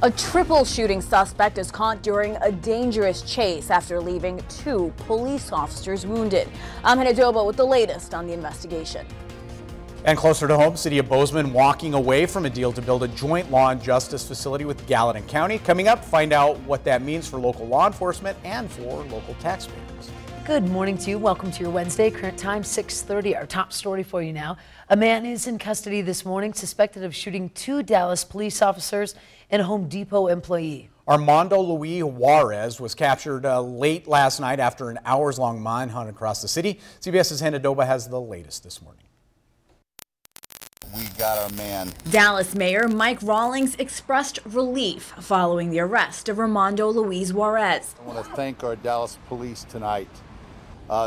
A triple shooting suspect is caught during a dangerous chase after leaving 2 police officers wounded. I'm Hannah Doba with the latest on the investigation. And closer to home, City of Bozeman walking away from a deal to build a joint law and justice facility with Gallatin County. Coming up, find out what that means for local law enforcement and for local taxpayers. Good morning to you. Welcome to your Wednesday. Current time 6:30. Our top story for you now. A man is in custody this morning suspected of shooting 2 Dallas police officers and a Home Depot employee. Armando Luis Juarez was captured late last night after an hours-long manhunt across the city. CBS's Hannah Doba has the latest this morning. We got our man. Dallas Mayor Mike Rawlings expressed relief following the arrest of Armando Luis Juarez. I want to thank our Dallas police tonight.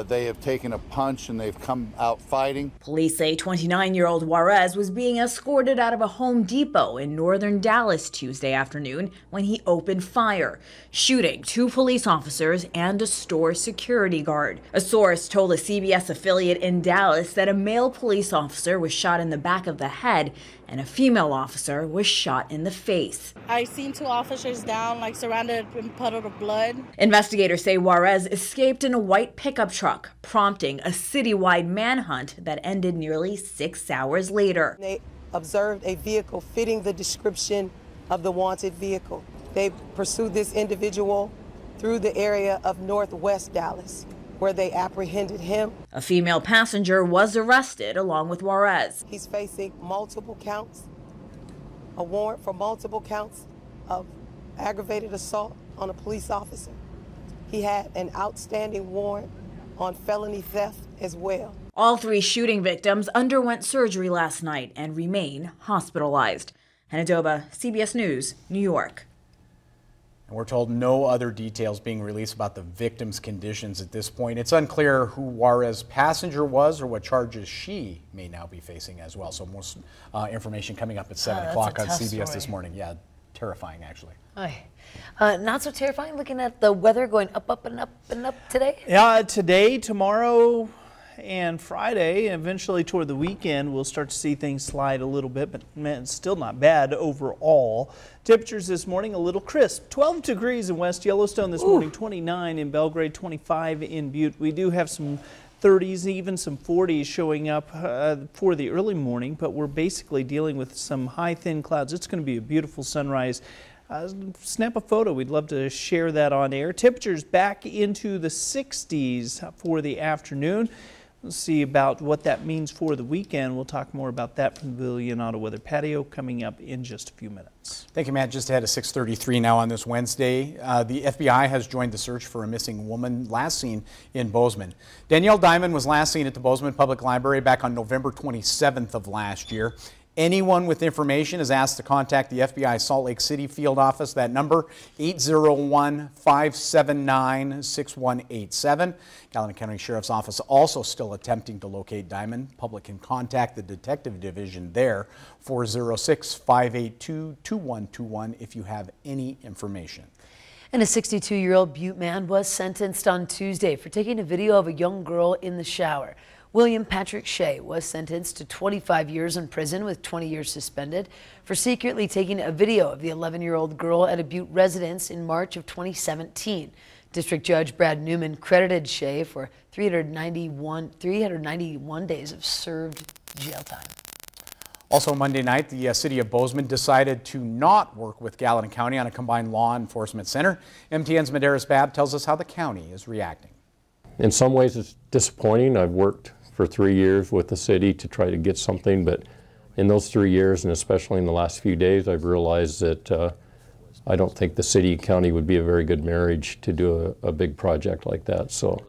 They have taken a punch and they've come out fighting. Police say 29-year-old Juarez was being escorted out of a Home Depot in northern Dallas Tuesday afternoon when he opened fire, shooting 2 police officers and a store security guard. A source told a CBS affiliate in Dallas that a male police officer was shot in the back of the head and a female officer was shot in the face. I seen 2 officers down, surrounded in puddle of blood. Investigators say Juarez escaped in a white pickup truck, prompting a citywide manhunt that ended nearly 6 hours later. They observed a vehicle fitting the description of the wanted vehicle. They pursued this individual through the area of northwest Dallas, where they apprehended him. A female passenger was arrested along with Juarez. He's facing multiple counts, a warrant for multiple counts of aggravated assault on a police officer. He had an outstanding warrant on felony theft as well. All 3 shooting victims underwent surgery last night and remain hospitalized. Hannah Doba, CBS News, New York. And we're told no other details being released about the victim's conditions at this point. It's unclear who Juarez's passenger was or what charges she may now be facing as well. So more information coming up at 7 o'clock on CBS this morning. Yeah, terrifying actually. Not so terrifying looking at the weather going up, up, and up, and up today. Yeah, today, tomorrow, and Friday, eventually toward the weekend, we'll start to see things slide a little bit, but man, it's still not bad overall. Temperatures this morning a little crisp. 12 degrees in West Yellowstone this morning, 29 in Belgrade, 25 in Butte. We do have some 30s, even some 40s showing up for the early morning, but we're basically dealing with some high, thin clouds. It's going to be a beautiful sunrise. Snap a photo. We'd love to share that on air. Temperatures back into the 60s for the afternoon. We'll see about what that means for the weekend. We'll talk more about that from the Pavilion Auto Weather Patio coming up in just a few minutes. Thank you, Matt. Just ahead of 6:33 now on this Wednesday. The FBI has joined the search for a missing woman last seen in Bozeman. Danielle Diamond was last seen at the Bozeman Public Library back on November 27th of last year. Anyone with information is asked to contact the FBI Salt Lake City field office. That number, 801-579-6187. Gallatin County Sheriff's Office also still attempting to locate Diamond. Public can contact the Detective Division there, 406-582-2121 if you have any information. And a 62-year-old Butte man was sentenced on Tuesday for taking a video of a young girl in the shower. William Patrick Shea was sentenced to 25 years in prison with 20 years suspended for secretly taking a video of the 11-year-old girl at a Butte residence in March of 2017. District Judge Brad Newman credited Shea for 391 days of served jail time. Also Monday night, the City of Bozeman decided to not work with Gallatin County on a combined law enforcement center. MTN's Medeiros Babb tells us how the county is reacting. In some ways it's disappointing. I've worked for 3 years with the city to try to get something, but in those 3 years, and especially in the last few days, I've realized that I don't think the city and county would be a very good marriage to do a big project like that. So.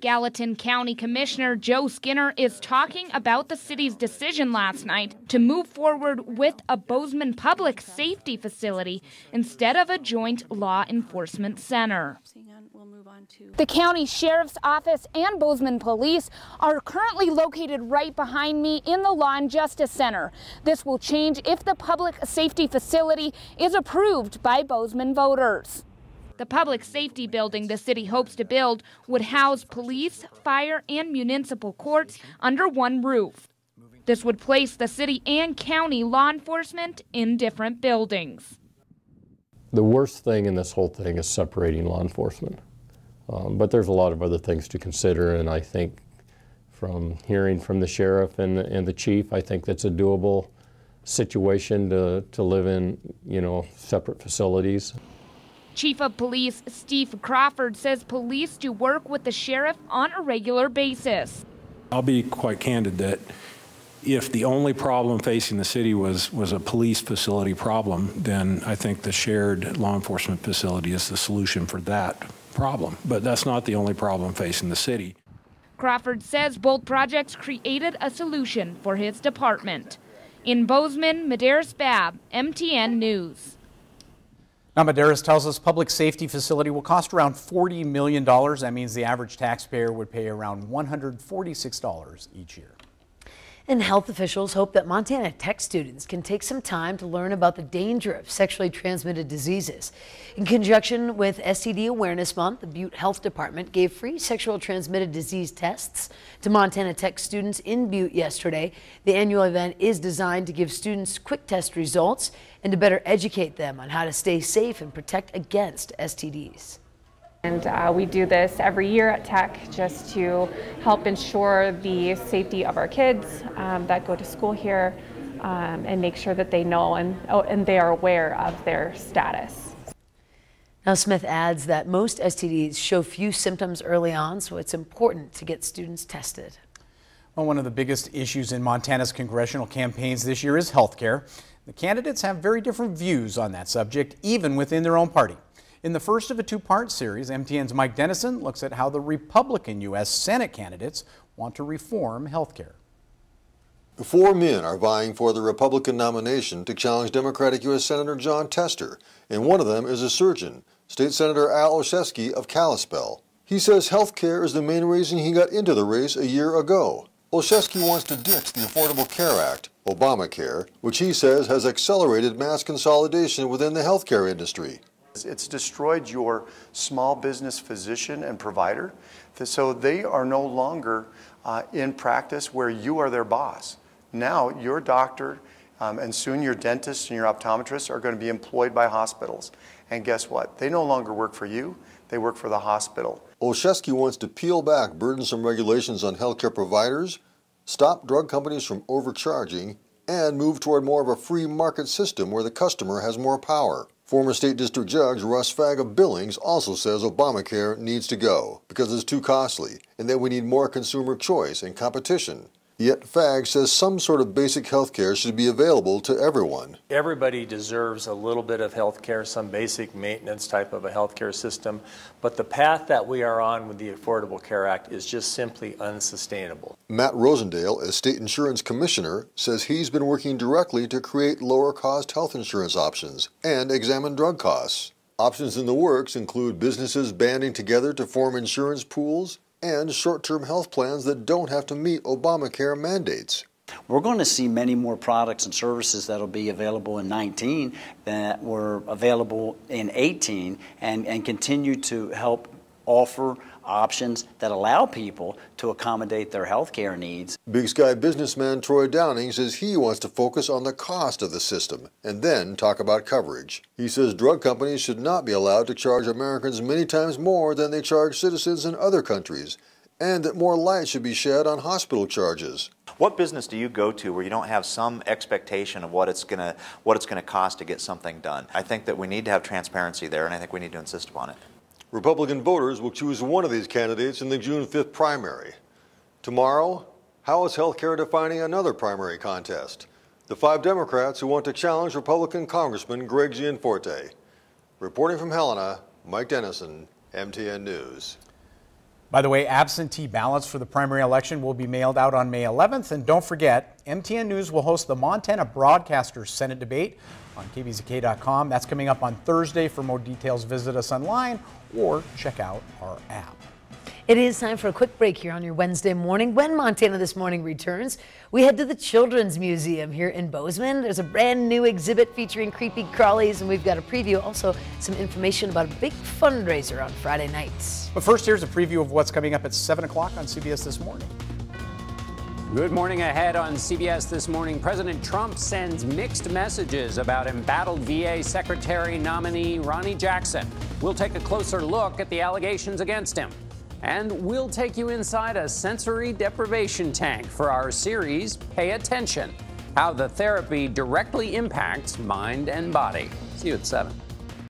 Gallatin County Commissioner Joe Skinner is talking about the city's decision last night to move forward with a Bozeman public safety facility instead of a joint law enforcement center. The county sheriff's office and Bozeman police are currently located right behind me in the Law and Justice Center. This will change if the public safety facility is approved by Bozeman voters. The public safety building the city hopes to build would house police, fire, and municipal courts under one roof. This would place the city and county law enforcement in different buildings. The worst thing in this whole thing is separating law enforcement. But there's a lot of other things to consider, and I think from hearing from the sheriff and the chief, I think that's a doable situation to live in, separate facilities. Chief of Police Steve Crawford says police do work with the sheriff on a regular basis. I'll be quite candid that if the only problem facing the city was a police facility problem, then I think the shared law enforcement facility is the solution for that problem. But that's not the only problem facing the city. Crawford says both projects created a solution for his department. In Bozeman, Medeiros Babb, MTN News. Now, Medeiros tells us public safety facility will cost around $40 million. That means the average taxpayer would pay around $146 each year. And health officials hope that Montana Tech students can take some time to learn about the danger of sexually transmitted diseases. In conjunction with STD Awareness Month, the Butte Health Department gave free sexual transmitted disease tests to Montana Tech students in Butte yesterday. The annual event is designed to give students quick test results and to better educate them on how to stay safe and protect against STDs. And we do this every year at Tech just to help ensure the safety of our kids that go to school here and make sure that they know and they are aware of their status. Now, Smith adds that most STDs show few symptoms early on, so it's important to get students tested. Well, one of the biggest issues in Montana's congressional campaigns this year is health care. The candidates have very different views on that subject, even within their own party. In the first of a two-part series, MTN's Mike Dennison looks at how the Republican U.S. Senate candidates want to reform health care. 4 men are vying for the Republican nomination to challenge Democratic U.S. Senator John Tester, and one of them is a surgeon, State Senator Al Olszewski of Kalispell. He says health care is the main reason he got into the race a year ago. Olszewski wants to ditch the Affordable Care Act, Obamacare, which he says has accelerated mass consolidation within the healthcare industry. It's destroyed your small business physician and provider, so they are no longer in practice where you are their boss. Now your doctor and soon your dentist and your optometrist are going to be employed by hospitals. And guess what? They no longer work for you, they work for the hospital. Olszewski wants to peel back burdensome regulations on healthcare providers, stop drug companies from overcharging, and move toward more of a free market system where the customer has more power. Former State District Judge Russ Fagg of Billings also says Obamacare needs to go because it's too costly and that we need more consumer choice and competition. Yet Fagg says some sort of basic health care should be available to everyone. Everybody deserves a little bit of health care, some basic maintenance type of a health care system, but the path that we are on with the Affordable Care Act is just simply unsustainable. Matt Rosendale, as State Insurance Commissioner, says he's been working directly to create lower-cost health insurance options and examine drug costs. Options in the works include businesses banding together to form insurance pools and short-term health plans that don't have to meet Obamacare mandates. We're going to see many more products and services that will be available in 19 that were available in 18 and continue to help offer options that allow people to accommodate their health care needs. Big Sky businessman Troy Downing says he wants to focus on the cost of the system and then talk about coverage. He says drug companies should not be allowed to charge Americans many times more than they charge citizens in other countries, and that more light should be shed on hospital charges. What business do you go to where you don't have some expectation of what it's going to cost to get something done? I think that we need to have transparency there, and I think we need to insist upon it. Republican voters will choose one of these candidates in the June 5th primary. Tomorrow, how is healthcare defining another primary contest? The 5 Democrats who want to challenge Republican Congressman Greg Gianforte. Reporting from Helena, Mike Dennison, MTN News. By the way, absentee ballots for the primary election will be mailed out on May 11th. And don't forget, MTN News will host the Montana Broadcasters Senate debate on KBZK.com. That's coming up on Thursday. For more details, visit us online or check out our app. It is time for a quick break here on your Wednesday morning. When Montana This Morning returns, we head to the Children's Museum here in Bozeman. There's a brand new exhibit featuring creepy crawlies, and we've got a preview, also some information about a big fundraiser on Friday nights. But first, here's a preview of what's coming up at 7 o'clock on CBS This Morning. Good morning ahead on CBS This Morning. President Trump sends mixed messages about embattled VA Secretary nominee Ronnie Jackson. We'll take a closer look at the allegations against him. And we'll take you inside a sensory deprivation tank for our series, Pay Attention, how the therapy directly impacts mind and body. See you at 7.